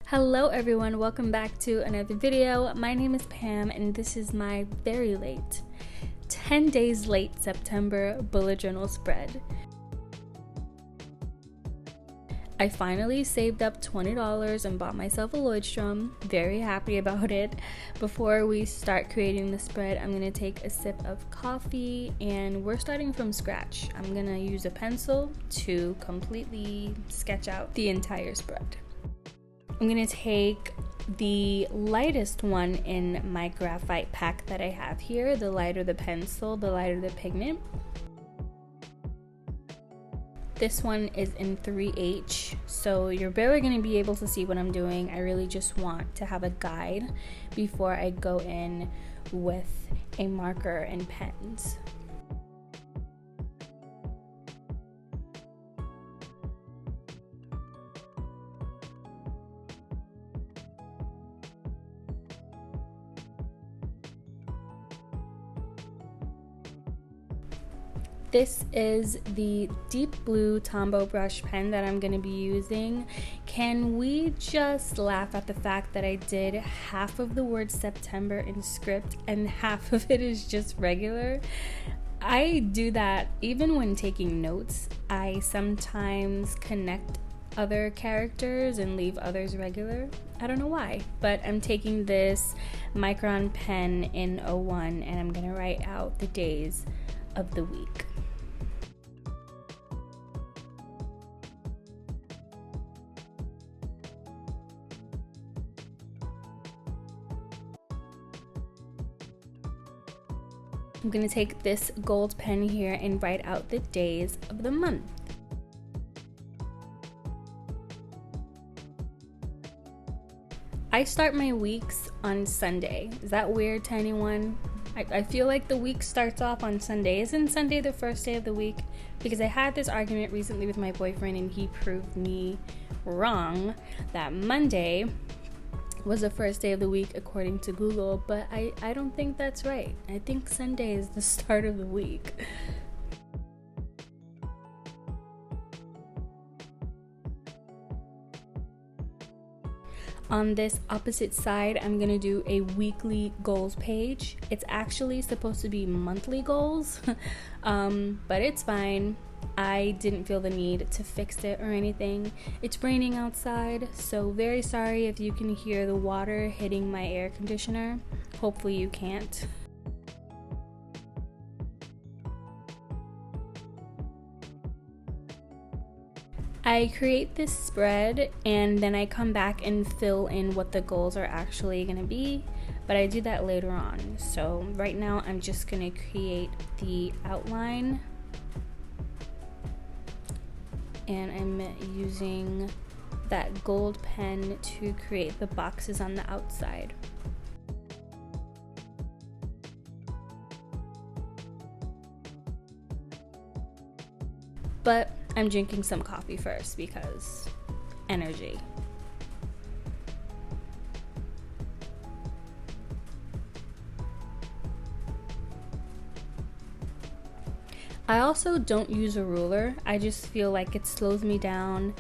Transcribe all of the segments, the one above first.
Hello everyone, welcome back to another video. My name is Pam and this is my very late, 10 days late September bullet journal spread. I finally saved up $20 and bought myself a Lloydstrom. Very happy about it. Before we start creating the spread, I'm gonna take a sip of coffee and we're starting from scratch. I'm gonna use a pencil to completely sketch out the entire spread. I'm gonna take the lightest one in my graphite pack that I have here. The lighter the pencil, the lighter the pigment. This one is in 3H, so you're barely gonna be able to see what I'm doing. I really just want to have a guide before I go in with a marker and pens. This is the deep blue Tombow brush pen that I'm going to be using. Can we just laugh at the fact that I did half of the word September in script and half of it is just regular? I do that even when taking notes. I sometimes connect other characters and leave others regular. I don't know why, but I'm taking this Micron pen in 01 and I'm going to write out the days of the week. I'm gonna take this gold pen here and write out the days of the month. I start my weeks on Sunday. Is that weird to anyone? I feel like the week starts off on Sunday. Isn't Sunday the first day of the week? Because I had this argument recently with my boyfriend and he proved me wrong that Monday was the first day of the week according to Google, but I don't think that's right. I think Sunday is the start of the week. On this opposite side, I'm gonna do a weekly goals page. It's actually supposed to be monthly goals, but it's fine. I didn't feel the need to fix it or anything. It's raining outside, so very sorry if you can hear the water hitting my air conditioner. Hopefully you can't. I create this spread and then I come back and fill in what the goals are actually going to be, but I do that later on. So right now I'm just going to create the outline and I'm using that gold pen to create the boxes on the outside. But I'm drinking some coffee first because energy. I also don't use a ruler. I just feel like it slows me down.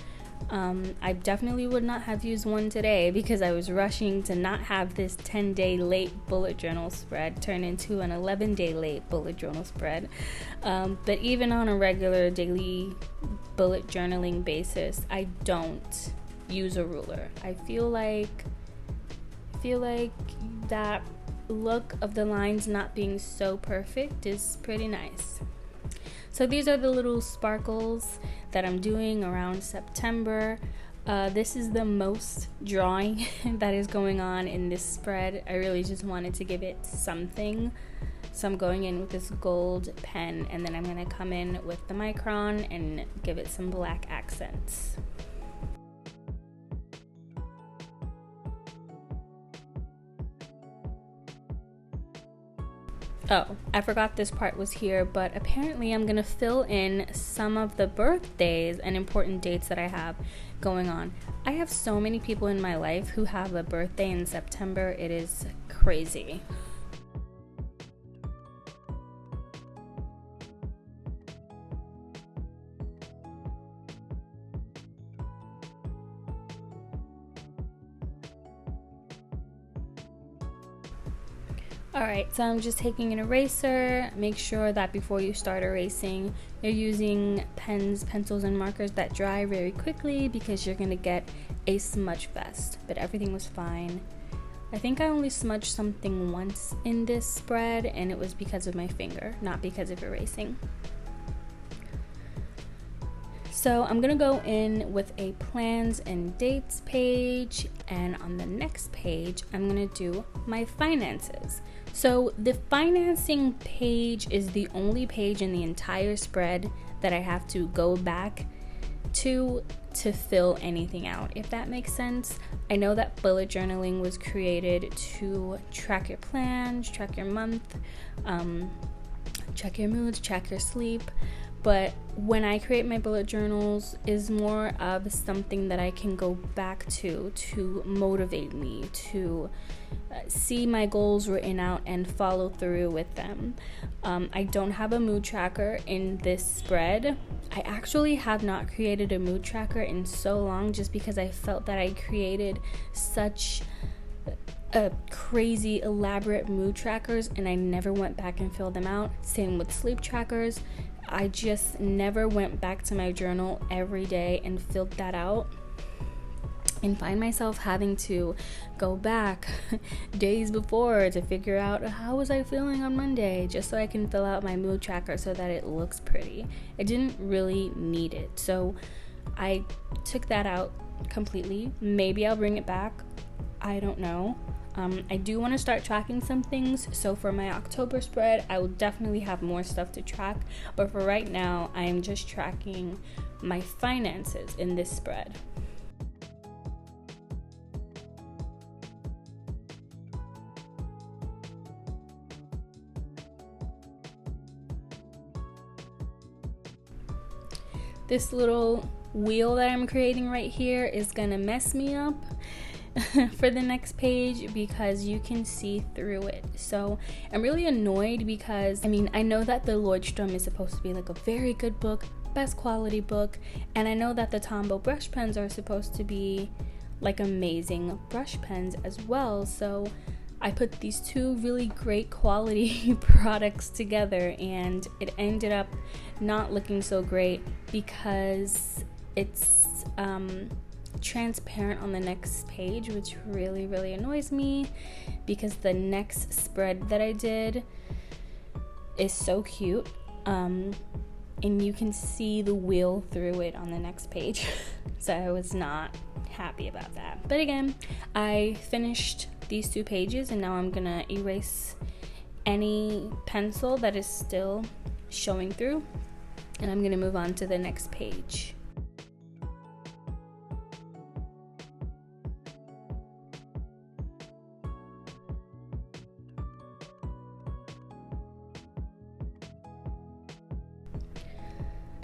I definitely would not have used one today because I was rushing to not have this 10-day late bullet journal spread turn into an 11-day late bullet journal spread. But even on a regular daily bullet journaling basis, I don't use a ruler. I feel like that look of the lines not being so perfect is pretty nice. So these are the little sparkles that I'm doing around September. This is the most drawing that is going on in this spread. I really just wanted to give it something. So I'm going in with this gold pen and then I'm gonna come in with the Micron and give it some black accents. Oh, I forgot this part was here, but apparently I'm gonna fill in some of the birthdays and important dates that I have going on. I have so many people in my life who have a birthday in September. It is crazy. Alright, so I'm just taking an eraser. Make sure that before you start erasing, you're using pens, pencils, and markers that dry very quickly because you're going to get a smudge fest. But everything was fine. I think I only smudged something once in this spread, and it was because of my finger, not because of erasing. So I'm gonna go in with a plans and dates page, and on the next page, I'm gonna do my finances. So the financing page is the only page in the entire spread that I have to go back to fill anything out, if that makes sense. I know that bullet journaling was created to track your plans, track your month, track your moods, track your sleep. But when I create my bullet journals is more of something that I can go back to motivate me, to see my goals written out and follow through with them. I don't have a mood tracker in this spread. I actually have not created a mood tracker in so long just because I felt that I created such a crazy elaborate mood trackers and I never went back and filled them out. Same with sleep trackers. I just never went back to my journal every day and filled that out, and find myself having to go back days before to figure out how was I feeling on Monday just so I can fill out my mood tracker so that it looks pretty. I didn't really need it, so I took that out completely. Maybe I'll bring it back, I don't know. I do want to start tracking some things, so for my October spread, I will definitely have more stuff to track, but for right now, I am just tracking my finances in this spread. This little wheel that I'm creating right here is gonna mess me up for the next page because you can see through it. So I'm really annoyed because I know that the Lordstrom is supposed to be like a very good book, best quality book, and I know that the Tombow brush pens are supposed to be like amazing brush pens as well. So I put these two really great quality products together and it ended up not looking so great because it's transparent on the next page, which really annoys me because the next spread that I did is so cute, and you can see the wheel through it on the next page. So I was not happy about that, but again, I finished these two pages and now I'm gonna erase any pencil that is still showing through, and I'm gonna move on to the next page.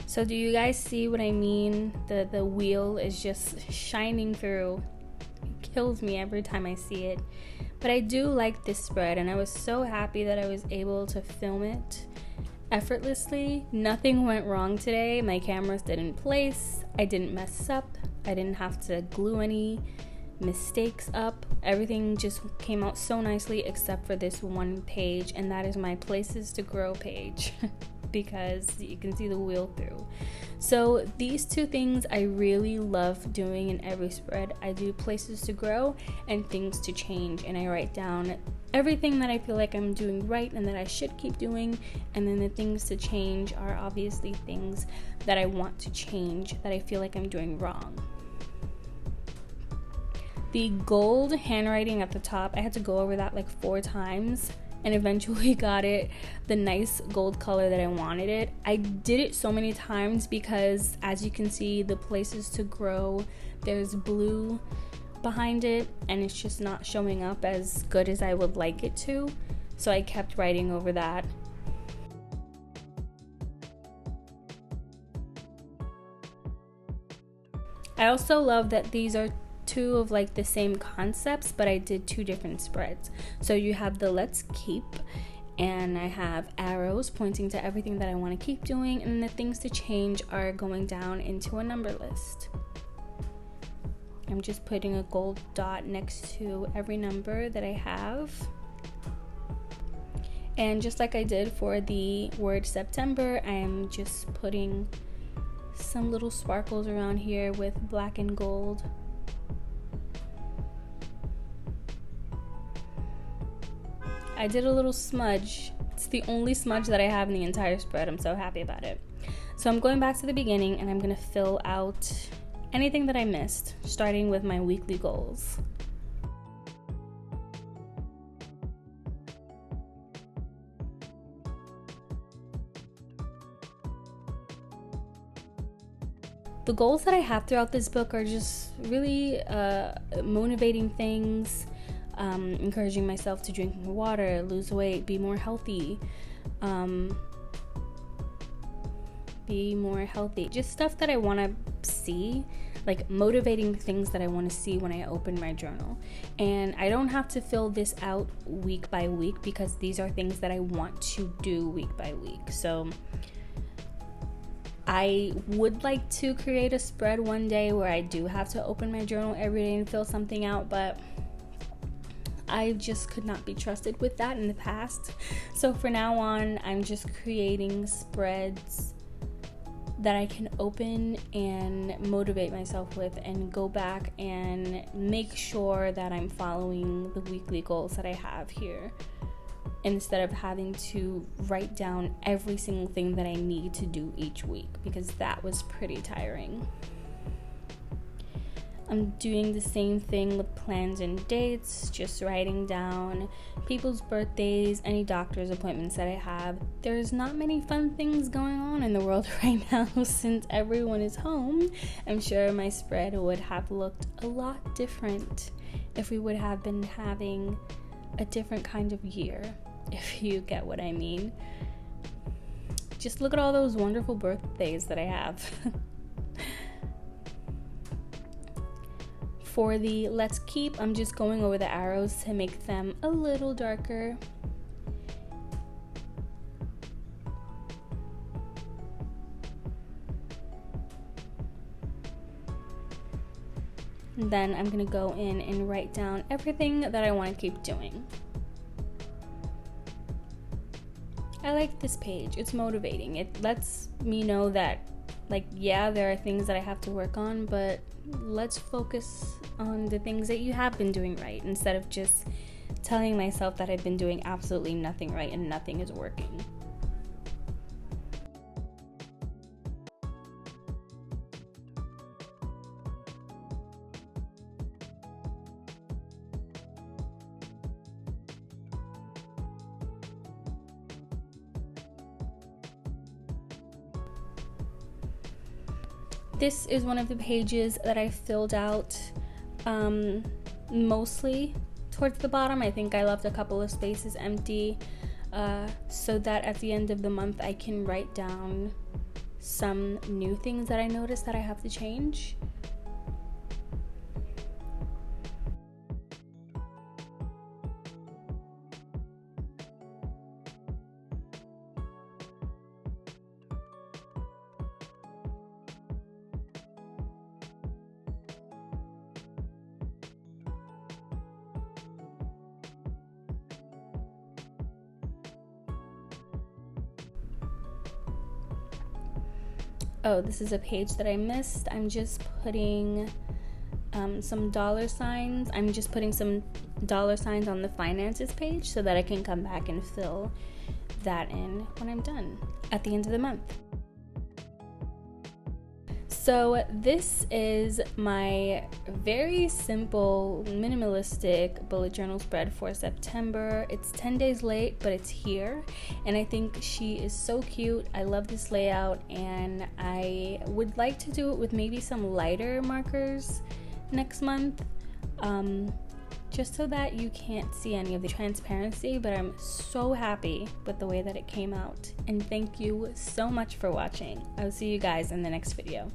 So do you guys see what I mean? The wheel is just shining through. It kills me every time I see it. But I do like this spread, and I was so happy that I was able to film it effortlessly. Nothing went wrong today. My camera stayed in place. I didn't mess up. I didn't have to glue any mistakes up. Everything just came out so nicely except for this one page, and that is my Places to Grow page. Because you can see the wheel through. So these two things I really love doing in every spread. I do Places to Grow and Things to Change, and I write down everything that I feel like I'm doing right and that I should keep doing, and then the things to change are obviously things that I want to change that I feel like I'm doing wrong. The gold handwriting at the top, I had to go over that like 4 times and eventually got it the nice gold color that I wanted it. I did it so many times because, as you can see, the Places to Grow, there's blue behind it and it's just not showing up as good as I would like it to, so I kept writing over that. I also love that these are two of like the same concepts, but I did 2 different spreads. So you have the Let's Keep, and I have arrows pointing to everything that I want to keep doing, and the Things to Change are going down into a number list. I'm just putting a gold dot next to every number that I have. And just like I did for the word September, I'm just putting some little sparkles around here with black and gold. I did a little smudge. It's the only smudge that I have in the entire spread. I'm so happy about it. So I'm going back to the beginning and I'm going to fill out anything that I missed, starting with my weekly goals. The goals that I have throughout this book are just really motivating things, encouraging myself to drink more water, lose weight, be more healthy, just stuff that I want to see, like motivating things that I want to see when I open my journal. And I don't have to fill this out week by week because these are things that I want to do week by week. So I would like to create a spread one day where I do have to open my journal every day and fill something out, but I just could not be trusted with that in the past. So for now on, I'm just creating spreads that I can open and motivate myself with and go back and make sure that I'm following the weekly goals that I have here, instead of having to write down every single thing that I need to do each week, because that was pretty tiring. I'm doing the same thing with plans and dates, just writing down people's birthdays, any doctor's appointments that I have. There's not many fun things going on in the world right now since everyone is home. I'm sure my spread would have looked a lot different if we would have been having a different kind of year, if you get what I mean. Just look at all those wonderful birthdays that I have. For the let's keep, I'm just going over the arrows to make them a little darker. And then I'm going to go in and write down everything that I want to keep doing. I like this page. It's motivating. It lets me know that, like, yeah, there are things that I have to work on, but let's focus on the things that you have been doing right, instead of just telling myself that I've been doing absolutely nothing right and nothing is working. This is one of the pages that I filled out mostly towards the bottom. I think I left a couple of spaces empty so that at the end of the month I can write down some new things that I noticed that I have to change. Oh, this is a page that I missed. I'm just putting some dollar signs. I'm just putting some dollar signs on the finances page so that I can come back and fill that in when I'm done at the end of the month. So this is my very simple, minimalistic bullet journal spread for September. It's 10 days late, but it's here. And I think she is so cute. I love this layout, and I would like to do it with maybe some lighter markers next month. Just so that you can't see any of the transparency, but I'm so happy with the way that it came out. And thank you so much for watching. I'll see you guys in the next video.